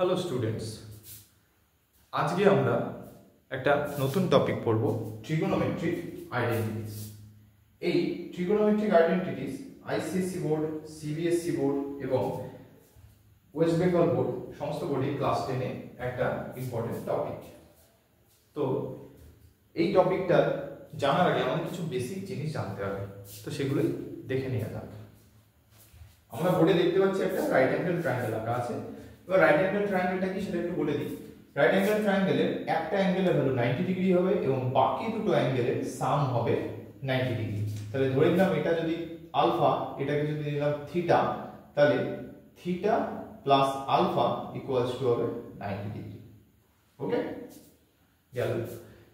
Hello students, আজকে আমরা একটা নতুন টপিক পড়ব, ট্রিগোনোমেট্রিক আইডেন্টিটিস। এই trigonometric identities ICSE board, CBSE board এবং ওয়েস্ট বেঙ্গল বোর্ড সমস্ত বোর্ডে ক্লাস 10-এ একটা ইম্পর্টেন্ট টপিক। তো এই টপিকটা জানার আগে আমাদের কিছু বেসিক জিনিস জানতে হবে, তো সেগুলোই দেখে নেওয়া যাক। আমরা বোর্ডে দেখতে পাচ্ছি একটা রাইট অ্যাঙ্গেল ট্রায়াঙ্গেল আঁকা আছে। এবার রাইট অ্যাঙ্গেল ট্রায়াঙ্গেলটা কি সেটা একটু বলে দিই। রাইট অ্যাঙ্গেল ট্রায়াঙ্গেলের একটা অ্যাঙ্গেলের ভ্যালু 90 ডিগ্রি হবে এবং বাকি দুটো অ্যাঙ্গেলের সাম হবে 90 ডিগ্রি। তাহলে ধরে নিলাম এটা যদি আলফা, এটাকে যদি নিলাম থিটা, তাহলে theta plus alpha equals to হবে 90 ডিগ্রি। ওকে, গেল।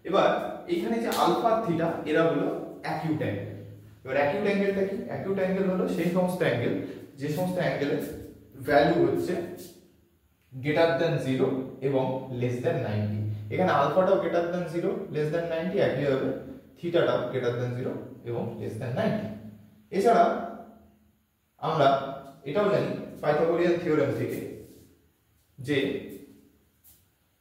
এবার এখানে যে আলফা থিটা এরা হলো অ্যাকিউট অ্যাঙ্গেল। এবার অ্যাকিউট অ্যাঙ্গেলটা কি? অ্যাকিউট অ্যাঙ্গেল হলো সেই সমস্ত অ্যাঙ্গেল যে সমস্ত অ্যাঙ্গেলের ভ্যালু হচ্ছে গ্রেটার দ্যান 0 এবং লেস দ্যান 90। এখানে আলফাটাও গ্রেটার দ্যান 0 লেস দ্যান 90, একই হবে থিটাটাও গ্রেটার দ্যান 0 এবং লেস দ্যান 90। এছাড়া আমরা এটাও জানি পাইথাগোরিয়ান থিওরেম থেকে যে,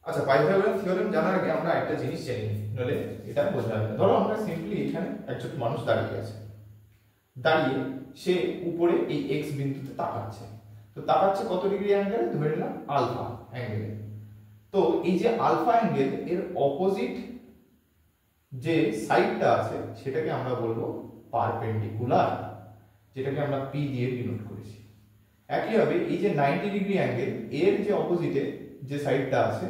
আচ্ছা পাইথাগোরিয়ান থিওরেম জানার আগে আমরা একটা জিনিস জানি, নলে এটা বোঝা যাবে না। ধরো আমরা সিম্পলি এখানে একজন মানুষ দাঁড়িয়ে আছে, দাঁড়িয়ে সে উপরে এই এক্স বিন্দুতে তাকাচ্ছে। তো তাকাচ্ছে কত ডিগ্রি অ্যাঙ্গেলে? ধরে নিলাম আলফা অ্যাঙ্গেলে। তো এই যে আলফা অ্যাঙ্গেল এর অপোজিট যে সাইডটা আছে সেটাকে আমরা বলবো পারপেন্ডিকুলার, যেটাকে আমরা পি দিয়ে ডিনোট করেছি। একইভাবে এই যে 90 ডিগ্রি অ্যাঙ্গেল এর যে অপোজিটে যে সাইডটা আছে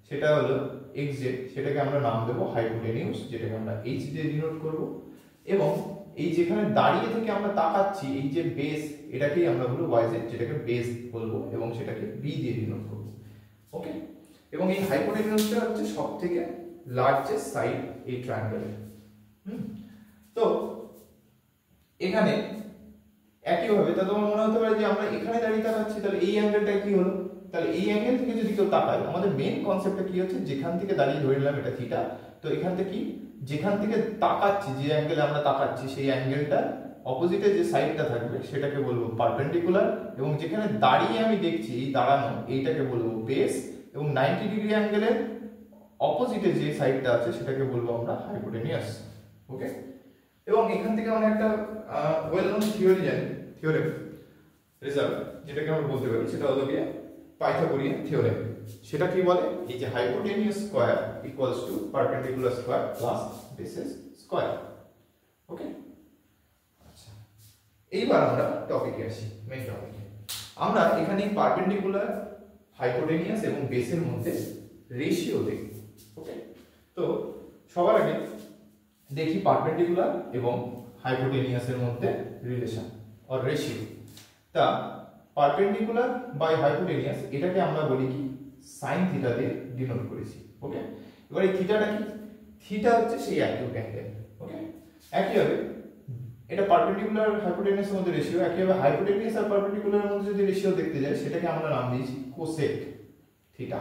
সেটা হলো এক্স জেড, সেটাকে আমরা নাম দেবো হাইপোটেনিউস, যেটাকে আমরা এইচ দিয়ে ডিনোট করব। এবং এই যেখানে দাঁড়িয়ে থেকে আমরা তাকাচ্ছি এই যে বেস, এটাকেই আমরা বলবো ওয়াই জেড, যেটাকে বেস বলবো এবং সেটাকে বি দিয়ে ডিনোট করব। ওকে, এবং এই হাইপোটেনিউসটা হচ্ছে সবথেকে লার্জেস্ট সাইড এই ট্রায়াঙ্গেলের। তো এখানে একইভাবে তা তোমার মনে হতে পারে যে আমরা এখানে দাঁড়িয়ে তাকাচ্ছি, তাহলে এই অ্যাঙ্গেলটা কি হলো? তাহলে এই অ্যাঙ্গেল থেকে যদি কেউ তাকায়, আমাদের মেইন কনসেপ্টটা কি হচ্ছে, যেখান থেকে দাঁড়িয়ে ধরে নিলাম এটা থিটা, তো এখান থেকে কি, যেখান থেকে তাকাচ্ছি, যে অ্যাঙ্গেলে আমরা তাকাচ্ছি সেই অ্যাঙ্গেলটা অপোজিটে যে সাইডটা থাকবে সেটাকে বলবো পারপেন্ডিকুলার, এবং যেখানে দাঁড়িয়ে আমি দেখছি এই দাঁড়ানো এইটাকে বলবো বেস, এবং 90 ডিগ্রি অ্যাঙ্গেলের অপোজিটে যে সাইডটা আছে সেটাকে বলবো আমরা হাইপোটেনিয়াস। ওকে, এবং এখান থেকে আমরা একটা ওয়েল নোন থিওরি জানি, থিওরেম রেজাল্ট যেটাকে আমরা বলতে পারি, সেটা হলো গিয়ে পাইথাগোরিয়ান থিওরেম। সেটা কি বলে? এই যে hypotenuse square equals to perpendicular square plus basis square. Okay, আচ্ছা এইবার আমরা টপিকে আসি, মেইন টপিকে। আমরা এখানে পারপেন্ডিকুলার, হাইপোটেনিয়াস এবং বেসের মধ্যে রেশিও দেখি। ওকে, তো সবার আগে দেখি পারপেন্ডিকুলার এবং হাইপোটেনিয়াসের মধ্যে রিলেশন অর রেশিও। তা পারপেন্ডিকুলার বাই হাইপোটেনিয়াস এটাকে আমরা বলি কি, সাইন থিটা দিয়ে ডিনোট করেছি। ওকে, এবার এই থিটাটা কি? থিটা হচ্ছে সেই অ্যাকিউট অ্যাঙ্গেল। ওকে, একইভাবে এটা পারপেন্ডিকুলার হাইপোটেনিয়াসের মধ্যে রেশিও, একইভাবে হাইপোটেনিয়াস আর পারপেন্ডিকুলারের মধ্যে যদি রেশিও দেখতে যাই সেটাকে আমরা নাম দিয়েছি কোসেক থিটা।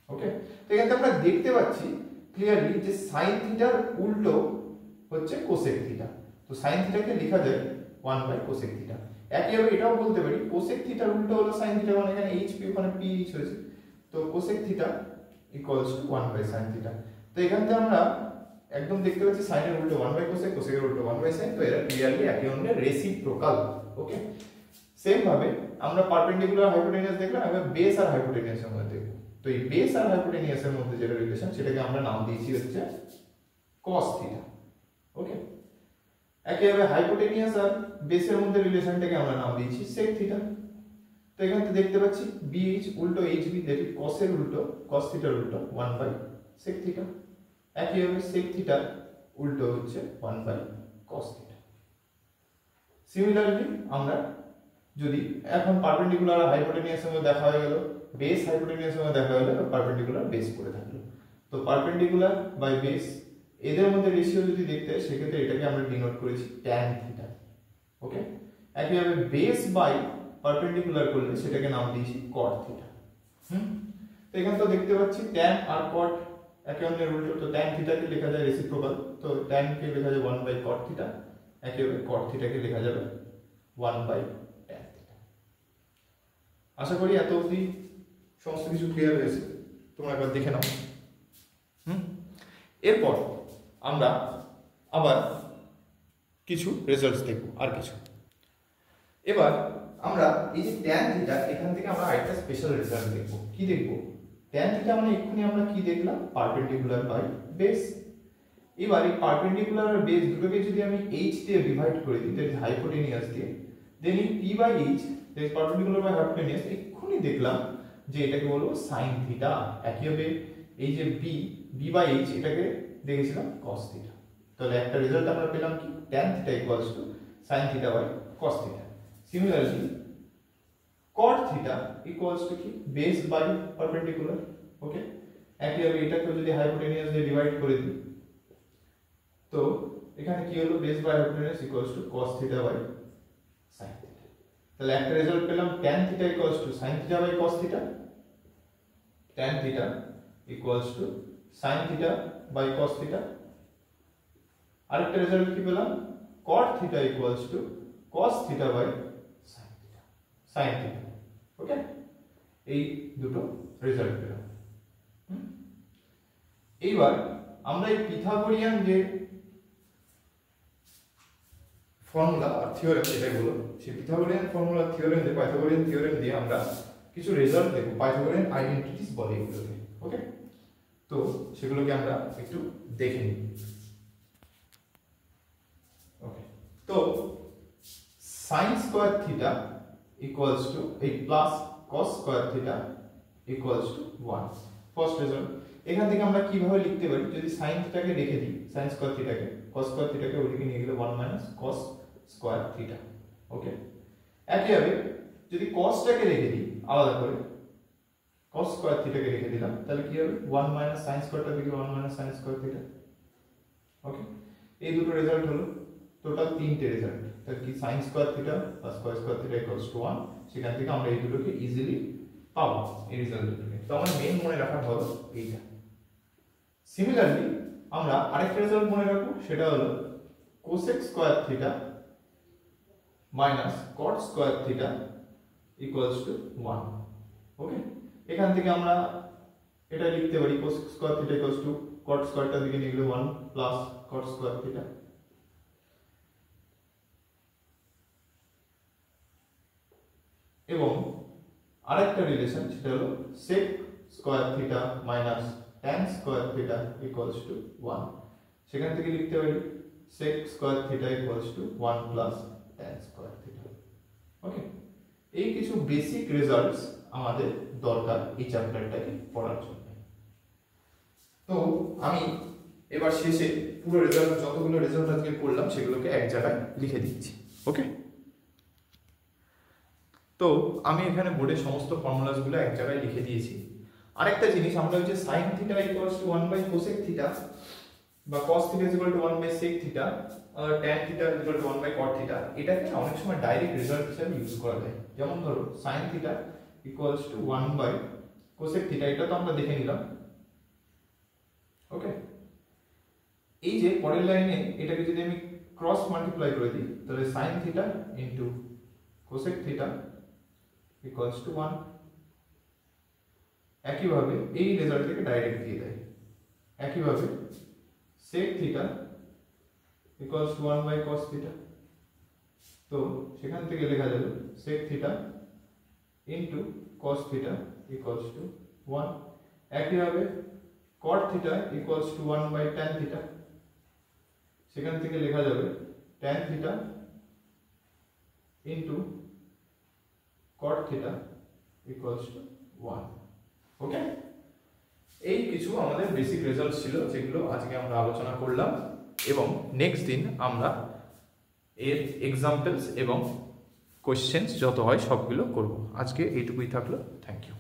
ওকে, তো এখানে আমরা দেখতে পাচ্ছি ক্লিয়ারলি যে সাইন থিটার উল্টো হচ্ছে কোসেক থিটা। তো সাইন থিটাকে লেখা যায় 1 বাই কোসেক থিটা। একইভাবে এটাও বলতে পারি কোসেক থিটার উল্টো হলো সাইন থিটা, মানে এখানে এইচ পি ওখানে পি এইচ হয়েছে, তো cosec theta equals to 1 by sine theta. তো এখান থেকে আমরা একদম দেখতে পাচ্ছি সাইনের উল্টো 1 বাই কোসেক, কোসেকের উল্টো 1 বাই সাইন, তো এরা ক্লিয়ারলি একে অন্যের রেসিপ্রোকাল। ওকে, সেম ভাবে আমরা পারপেন্ডিকুলার হাইপোটেনিয়াস দেখলাম, এবার বেস আর হাইপোটেনিয়াসের মধ্যে দেখব। তো এই বেস আর হাইপোটেনিয়াসের মধ্যে যেটা রিলেশন সেটাকে আমরা নাম দিয়েছি হচ্ছে cos থিটা। ওকে, একইভাবে হাইপোটেনিয়াস আর বেসের মধ্যে রিলেশনটাকে আমরা নাম দিয়েছি sec থিটা। তো এখানে তো দেখতে পাচ্ছি bh উল্টো hb, যেটি cos এর উল্টো, cos থিটার উল্টো 1 বাই sec থিটা। একইভাবে sec থিটা উল্টো হচ্ছে 1 বাই cos থিটা। সিমিলারলি আমরা যদি এখন পারপেন্ডিকুলার আর হাইপোটেনিয়াসের মধ্যে দেখা হয়ে গেল, বেস হাইপোটেনিয়াসের মধ্যে দেখা হয়ে গেল, পারপেন্ডিকুলার বেস পড়ে থাকলো। তো পারপেন্ডিকুলার বাই বেস এদের মধ্যে রেশিও যদি দেখতে হয় সেক্ষেত্রে এটাকে আমরা ডিনোট করেছি tan থিটা। ওকে, একইভাবে বেস বাই পারপেন্ডিকুলার করলে সেটাকে নাম দিয়েছি cot থিটা। তো এখানে তো দেখতে পাচ্ছি tan আর cot একে অন্যের উল্টো, তো tan থিটাকে লেখা যায় রেসিপ্রোকাল, তো tan কে লেখা যায় 1 বাই cot থিটা, একইভাবে cot থিটাকে লেখা যাবে 1 বাই tan থিটা। আশা করি এত অবধি সমস্ত কিছু ক্লিয়ার হয়েছে, তোমরা একবার দেখে নাও। এরপর আমরা আবার কিছু রেজাল্টস দেখব, আর কিছু। এবার আমরা এই যে ট্যান থিটা, এখান থেকে আমরা আরেকটা স্পেশাল রেজাল্ট দেখব। কি দেখব? ট্যান থিটা মানে এক্ষুনি আমরা কি দেখলাম? Perpendicular by base. এবার এই পারপেন্ডিকুলার আর বেস দুটোকে যদি আমি h দিয়ে ডিভাইড করে দিই, দ্যাট ইজ হাইপোটেনিয়াস দিয়ে, দেন এই p by h, that is perpendicular by hypotenuse, এক্ষুনি দেখলাম যে এটাকে বলবো sin থিটা। একইভাবে এই যে b বাই h, এটাকে দেখেছিলাম cos থিটা। তাহলে একটা রেজাল্ট আমরা পেলাম কি? tan theta equals to sin theta by cos theta. Similarly cot theta equals to কি? Base by perpendicular. ওকে, একইভাবে এটাকে যদি হাইপোটেনিয়াস দিয়ে ডিভাইড করে দিই, তো এখানে কি হলো? Base by hypotenuse equals to cos theta by sin theta. তাহলে একটা রেজাল্ট পেলাম tan theta equals to sin theta by cos theta, tan theta equals to sin theta by cos theta. আরেকটা রেজাল্ট কি পেলাম? cot theta equals to cos theta by sin theta, sin theta. Okay, এই দুটো result পেলাম। এইবার আমরা এই Pythagorean যে ফর্মুলা আর থিওরেম, এটাই বলো, সেই পিথাগোরিয়ান ফর্মুলা থিওরেম দিয়ে, পাইথাগোরিয়ান থিওরেম দিয়ে আমরা কিছু রেজাল্ট দেখব। পাইথাগোরিয়ান আইডেন্টিটিস বলে এগুলোকে। ওকে, তো সেগুলোকে আমরা একটু দেখে নিই। ওকে, তো sin square theta equals to এই plus cos square theta equals to 1। First result. এখান থেকে আমরা কিভাবে লিখতে পারি? যদি sin থিটাকে রেখে দিই, sin স্কয়ার থিটাকে, cos স্কয়ার থিটাকে ওইদিকে নিয়ে গেলে 1 মাইনাস cos স্কয়ার থিটা। ওকে, একইভাবে যদি cos টাকে রেখে দিই আলাদা করে, cos স্কয়ার থিটাকে রেখে দিলাম, তাহলে কি হবে? 1 মাইনাস sin স্কয়ারটা দিকে 1 minus sin square theta. Okay, এই দুটো রেজাল্ট হলো, টোটাল তিনটে রেজাল্ট। তাহলে কি? sin square theta plus cos square theta equals to 1। সেখান থেকে আমরা এই দুটোকে ইজিলি পাবো, এই রেজাল্ট দুটোকে। তো আমার মেইন মনে রাখার হলো এইটা। সিমিলারলি আমরা আরেকটা রেজাল্ট মনে রাখবো, সেটা হলো cosec square theta minus cot square theta equals to 1। ওকে, এখান থেকে আমরা এটা লিখতে পারি cosec square theta equals two cot স্কয়ারটা দিকে নিয়ে গেলে 1 প্লাস cot স্কয়ার থিটা। এবং আরেকটা রিলেশন, সেটা হলো sec square theta minus tan square theta equals to 1। সেখান থেকে লিখতে পারি sec square theta equals to 1 plus tan square theta. Okay, এই কিছু বেসিক রেজাল্টস আমাদের দরকার এই চ্যাপ্টারটাকে পড়ার জন্য। তো আমি এবার শেষে পুরো রেজাল্ট, যতগুলো রেজাল্ট আজকে পড়লাম সেগুলোকে এক জায়গায় লিখে দিচ্ছি। ওকে, তো আমি এখানে বোর্ডে সমস্ত ফর্মুলাসগুলো এক জায়গায় লিখে দিয়েছি। আরেকটা জিনিস, আমরা হচ্ছে sin theta equals to 1 by cosec theta বা cos theta equal to 1 by sec theta আর tan theta equal to 1 by cot theta, এটাকে অনেক সময় ডাইরেক্ট রেজাল্ট হিসেবে ইউজ করা যায়। যেমন ধরো sin theta equals to 1 by cosec theta, এটা তো আমরা দেখে নিলাম। ওকে, এই যে পরের লাইনে এটাকে যদি আমি ক্রস মাল্টিপ্লাই করে দিই, তাহলে sin theta into cosec theta equals to 1। একইভাবে এই রেজাল্টটাকে ডাইরেক্ট দিয়ে দেয়। একইভাবে sec theta equals to 1 by cos theta, তো সেখান থেকে লেখা যাবে sec theta into cos theta equals to 1। একইভাবে cot theta equals to 1 by tan theta, সেখান থেকে লেখা যাবে tan theta into cot theta equals to 1। Okay, এই কিছু আমাদের বেসিক রেজাল্ট ছিল যেগুলো আজকে আমরা আলোচনা করলাম, এবং নেক্সট দিন আমরা এর এক্সাম্পলস এবং কোশ্চেন্স যত হয় সবগুলো করব। আজকে এইটুকুই থাকলো। Thank you.